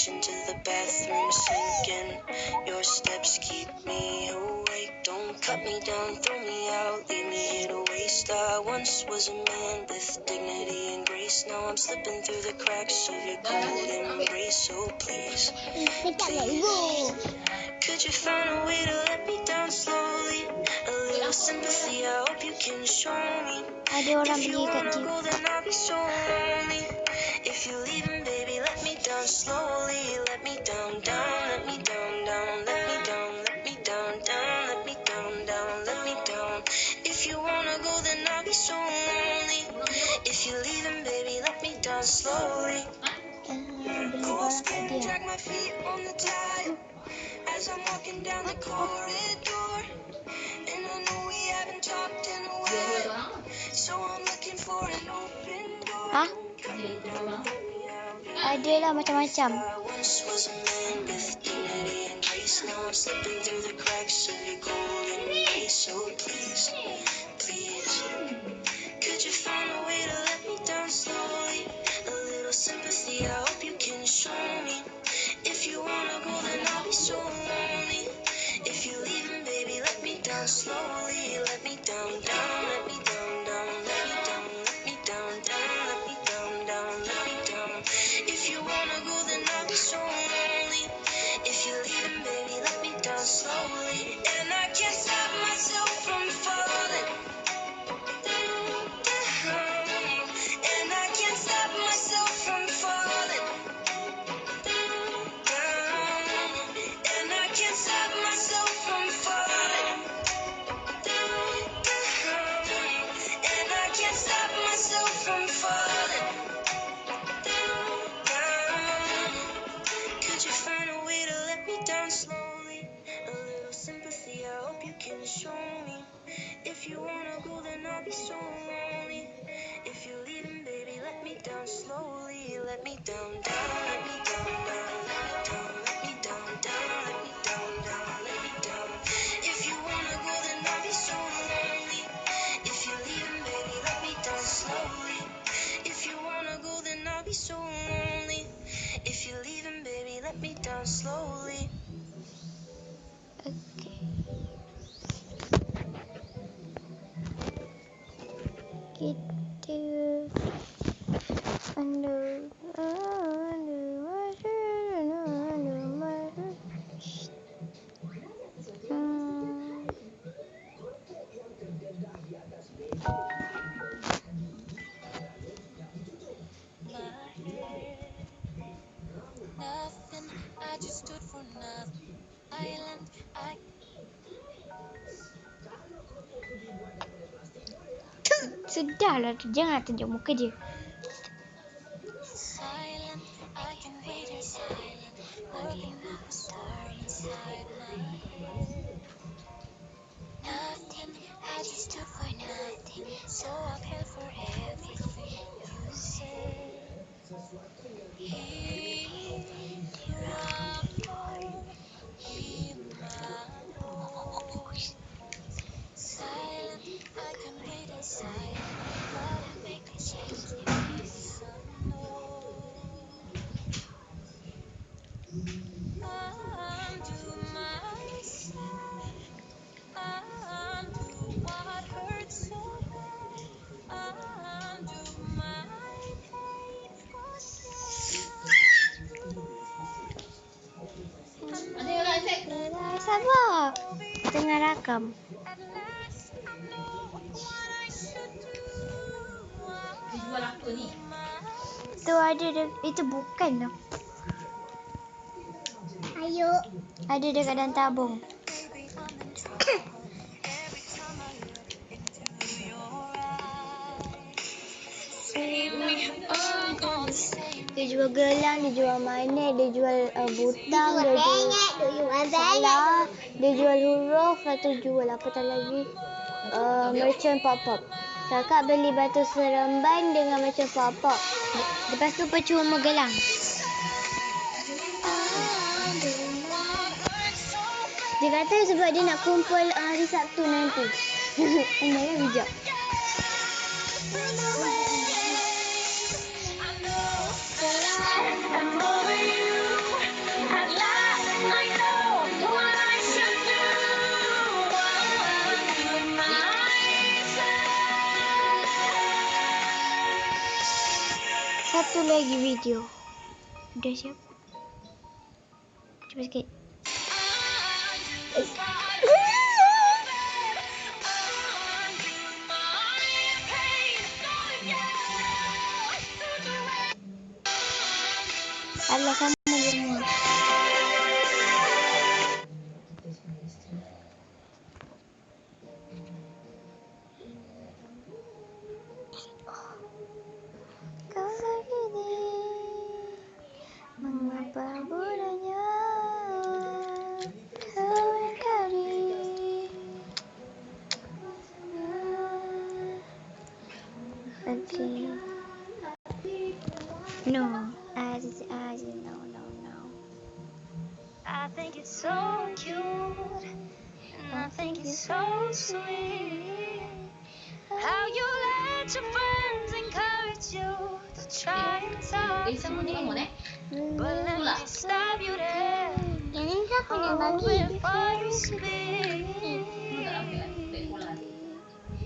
reach into the bathroom sink, and your steps keep me awake. Don't cut me down, throw me out, leave me here to waste. I once was a man with dignity and grace. Now I'm slipping through the cracks of your cold embrace. So please, could you find a way to let me down slowly? A little sympathy, I hope you can show me. If you wanna go, then I'll be so lonely. If you're leaving, baby, let me down slowly. Let me down, down, let me down, down, let me down, let me down, down, let me down, down, let me down. If you wanna go, then I'll be so lonely. If you're leaving, baby, let me down slowly. Cold skin, drag my feet on the tile as I'm walking down the corridor. And I know we haven't talked in a while, so I'm looking for an open door. Adalah macam-macam. I once was a man with dignity and grace. Now I'm slipping through the cracks of your golden embrace. So please, please, could you find a way to let me down slowly? A little sympathy, I hope you can show me. If you wanna go, then I'll be so lonely. If you're leaving, baby, let me down slowly. Let me down, down, let me down, down, let me down, let me down, down, let me down, down, let me down. If you wanna go, then I'll be so lonely. If you're leaving, baby, let me down slowly. And I can't stop myself from falling down. And I can't stop myself from falling down. And I can't stop myself from falling down. And I can't stop myself from falling down. Could you find a way to let me down slowly? A little sympathy, I hope you can show me. If you wanna go, then I'll be so lonely. If you're leaving, baby, let me down slowly. Let me down, down, let me down, down, let me down, let me down, down, let me down, down, let me down. If you wanna go, then I'll be so lonely. If you're leaving, baby, let me down slowly. If you wanna go, then I'll be so lonely. If you're leaving, baby, let me down slowly. Okey. Kita Nothing, I just stood for nothing. Silent, I Sudahlah tu, jangan tunjuk muka dia. silent, I can wait here silent. Working up a storm inside my head. Nothing, I just stood for nothing. So I fell for everything you said. Here I'm alone in my home. Silent, I can wait in silence, but I make the change yes or no. Undo myself, undo what hurts so bad, undo my pain, 'cause you're not Sabar. Tengah rakam. at last I know what I should do. Tu ada dia, itu bukan tu. Ayo. Ada dekat dalam tabung. Baby, I'm in trouble every time I look into your eyes. Save me, I'm on the same. Dia jual gelang, dia jual magnet, dia jual butang, dia jual salah, dia jual huruf, atau jual apa tak lagi. Merchant pop-up. Kakak beli batu seremban dengan merchant pop-up. Lepas tu percuma gelang. Dia kata sebab dia nak kumpul hari Sabtu nanti. Jangan bijak. I'm over you. Satu lagi video. Udah siap? Coba sikit. Alah sama semua. Kau begini, mengapa budanya kau ingkari? Okay. No, I no. I think it's so cute, and I think it's so sweet. How you let your friends encourage you to try and talk to me. But let me stop you there. Before you speak.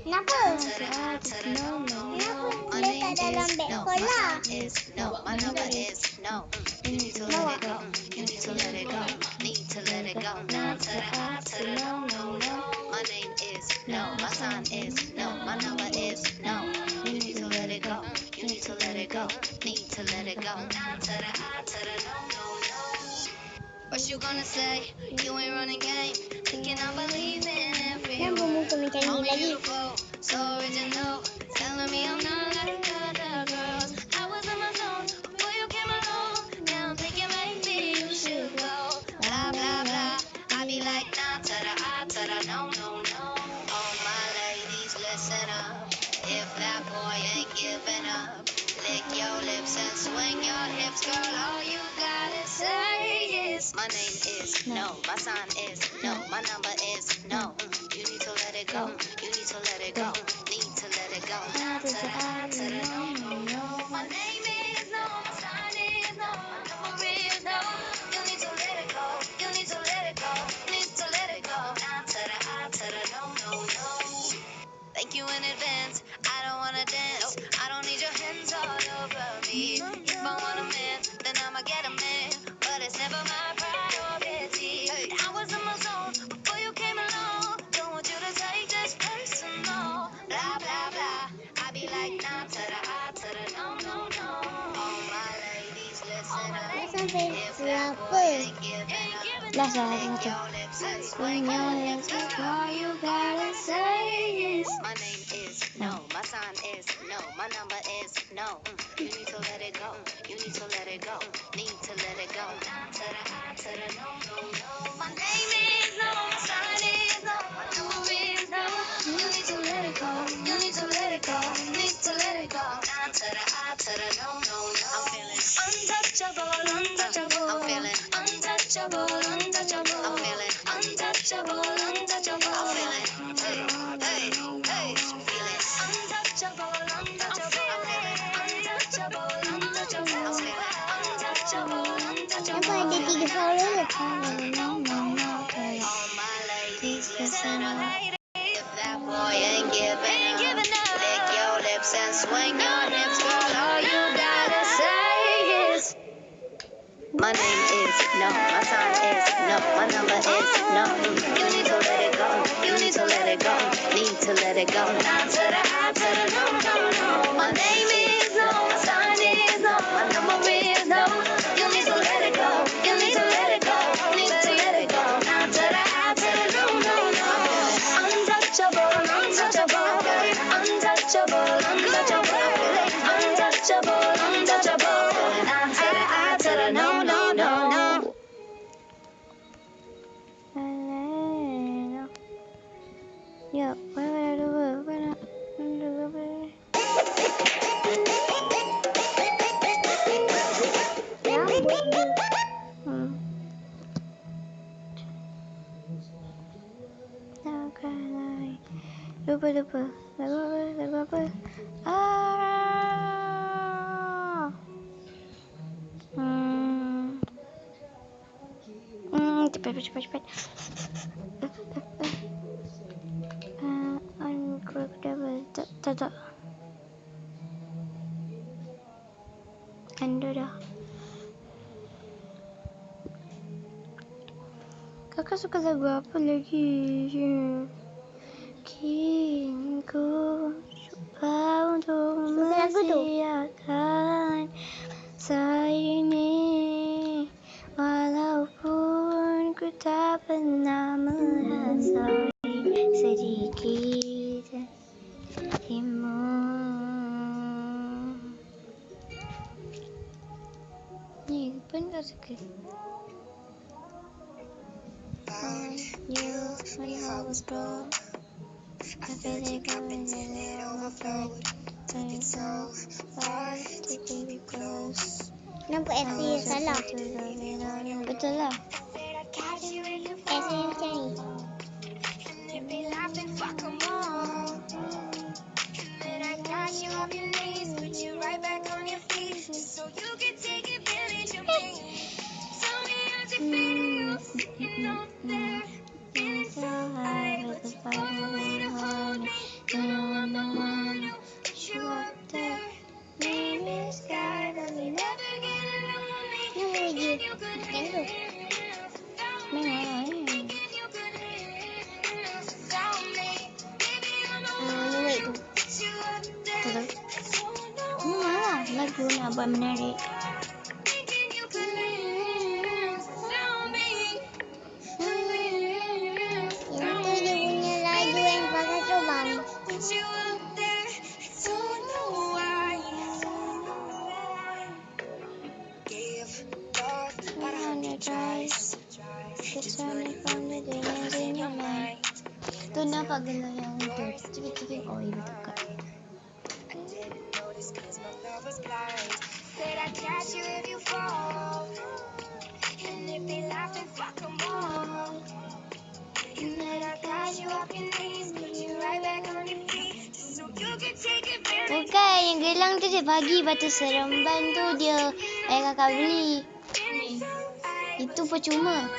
Kenapa? My name is no. My sign is no. My number is no. You need to let it go. You need to let it go. Need to let it go. Now to the I to the no. My name is no. My sign is no. My number is no. You need to let it go. You need to let it go. Need to let it go. Now to the I to the no. What you gonna say? You ain't running game. Thinking I believe in every word. Call me beautiful, so original. Telling me I'm not like other girls. I was in my zone before you came along. Now I'm thinking maybe you should go. Blah blah blah. I be like nah to the I to the no. All my ladies, listen up. If that boy ain't giving up, lick your lips and swing your hips, girl. All you gotta say is my name is no. My sign is no. My number is no. You need to let it go. You need to let it go. Need to let it go. Now to the I to the no. My name is no. My sign is no. My number is no. You need to let it go. You need to let it go. Need to let it go. Now to the I to the no. Thank you in advance. I don't wanna dance. I don't need your hands all over me. If I want a man, then I'ma get a man. But it's never my priority. I was in my zone before you came along. Don't want you to take this personal. Blah blah blah. I be like nah to the I to the no. All my ladies, listen up. If that boy ain't giving up, lick your lips and swing your hips. All you gotta say is my name is no. My sign is no. My number is no. You need to let it go. You need to let it go. Need to let it go. Down to the I to the no. My name is no. My sign is no. My number is no. You need to let it go. You need to let it go. Need to let it go. Down to the I to the no. I'm feeling untouchable. I'm feeling untouchable. I'm feeling untouchable. I'm feeling hey. Feeling untouchable. I'm feeling untouchable. I'm feeling untouchable. Apa ada 3 follower? All my ladies, listen up. If that boy ain't giving up, lick your lips and swing your hips, girl. All you gotta say is my name is no. My sign is no. My number is no. You need to let it go. You need to let it go. Need to let it go. Now to the I to the no. My name is no. My sign is no. My number is no. You need to let it go. You need to let it go. Need to let it go. Now to the I to the no. Untouchable. Untouchable. Untouchable. Now to the I to the no. Ya, lupa lagu apa? Cepat. Uncorrectable. Tak. tanda dah. Kakak suka lagu apa lagi? Kini ku coba untuk mensiasatkan masa ini, walaupun ku tak pernah merasai sedikit hatimu. Ni pun tak suka. You when your heart was broke, I feel like I'm in it overflowed. Took it so far to keep you close. Nampak FB salah. Betul lah. FB macam ni. Lagu nak buat menarik. Yang tu dia punya lagu yang pakai terbang. Tu nampak gelar yang tu. Cikik-cikik. Oh, ibu tukar. Bukan, yang gelang tu dia bagi, batu seremban tu dia kakak beli. Itu percuma.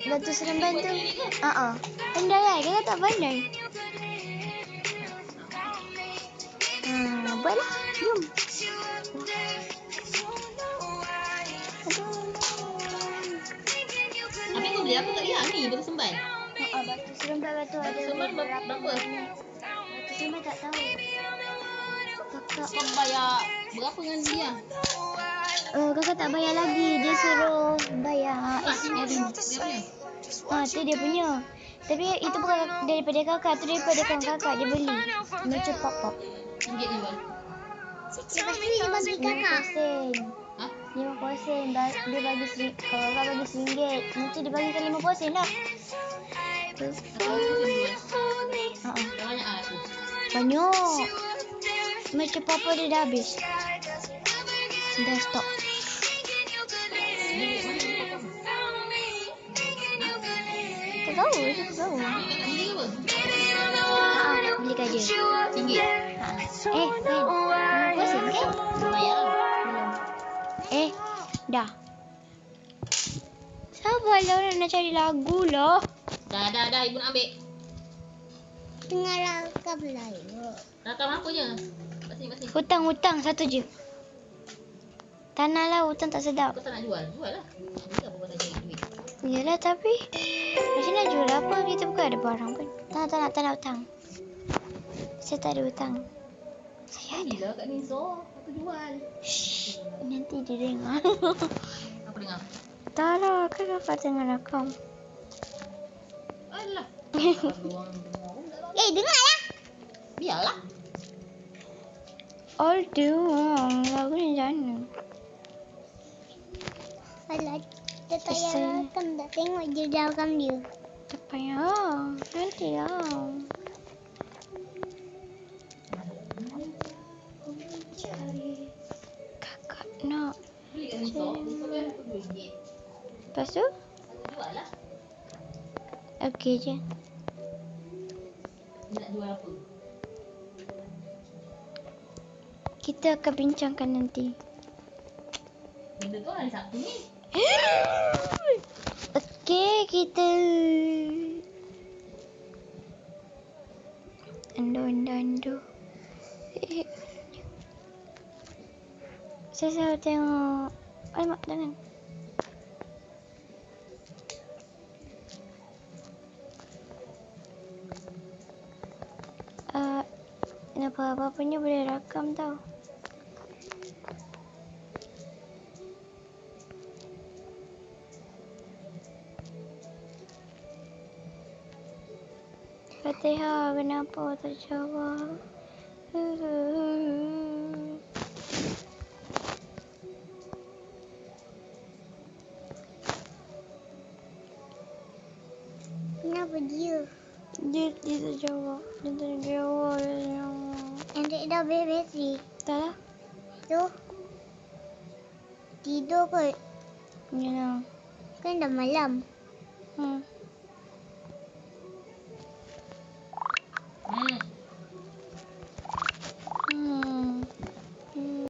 Batu seremban tu. Pandai lah, dia tak pandai. Buatlah, jom. Habis kau beli apa tak lihat ni? Batu semban? Batu seremban batu ada Semban berapa? berapa? Batu seremban tak tahu. Kakak. Kau bayar berapa dengan dia? Kakak tak bayar lagi. Dia suruh bayar. Tu dia punya. Tapi itu bukan daripada kakak. Tu daripada kawan kakak. Dia beli. Macam pop-pop. Ringgit ni bang. Lepas tu dia bagi kakak. 50 sen. Dia bagi kalau kakak bagi RM1. Nanti dia bagikan 50 sen lah. Banyak lah tu. Banyak. Macam pop-pop dia dah habis. Dah stop. Tak tahu. Beli apa? Belikan dia. RM1. Kan? 50 sen kan? Bayar lah. Belum. Dah. Sabarlah, orang nak cari lagu lah. Dah. Ibu nak ambil. Tengah rakam lain. Rakam apa je? Kat sini. Hutang satu je. Tanah lah, hutang tak sedap. Kau tak nak jual? Jual lah. Kita apa kau tak cari duit? Yelah, tapi macam nak jual apa? Kita bukan ada barang pun. Tak nak hutang. Saya tak ada hutang. Saya ada. Bila kat Niso, aku jual. Shh, nanti dia dengar. Apa dengar? Tak lah, kan kakak tengah rakam. Alah. Dengar lah. Biarlah. Lagu ni jana. Alah, dia tak payah rakam. Tak tengok je dah rakam dia. Tak payah. Nanti lah. Kakak nak. Beli kat Niso. Niso kan RM2. Lepas tu? Jual lah. Okey je. Nak jual apa? Kita akan bincangkan nanti. Benda tu hari Sabtu ni. Okey, kita Ando. Saya selalu tengok. Alamak, jangan. Kenapa apa-apanya boleh rakam tau. Fatihah, kenapa tak jawab? Kenapa dia? Dia tak jawab. Dia tak jawab. Nanti dah habis bateri. Tak lah. Tu. Tidur kot. Yalah. Kan dah malam.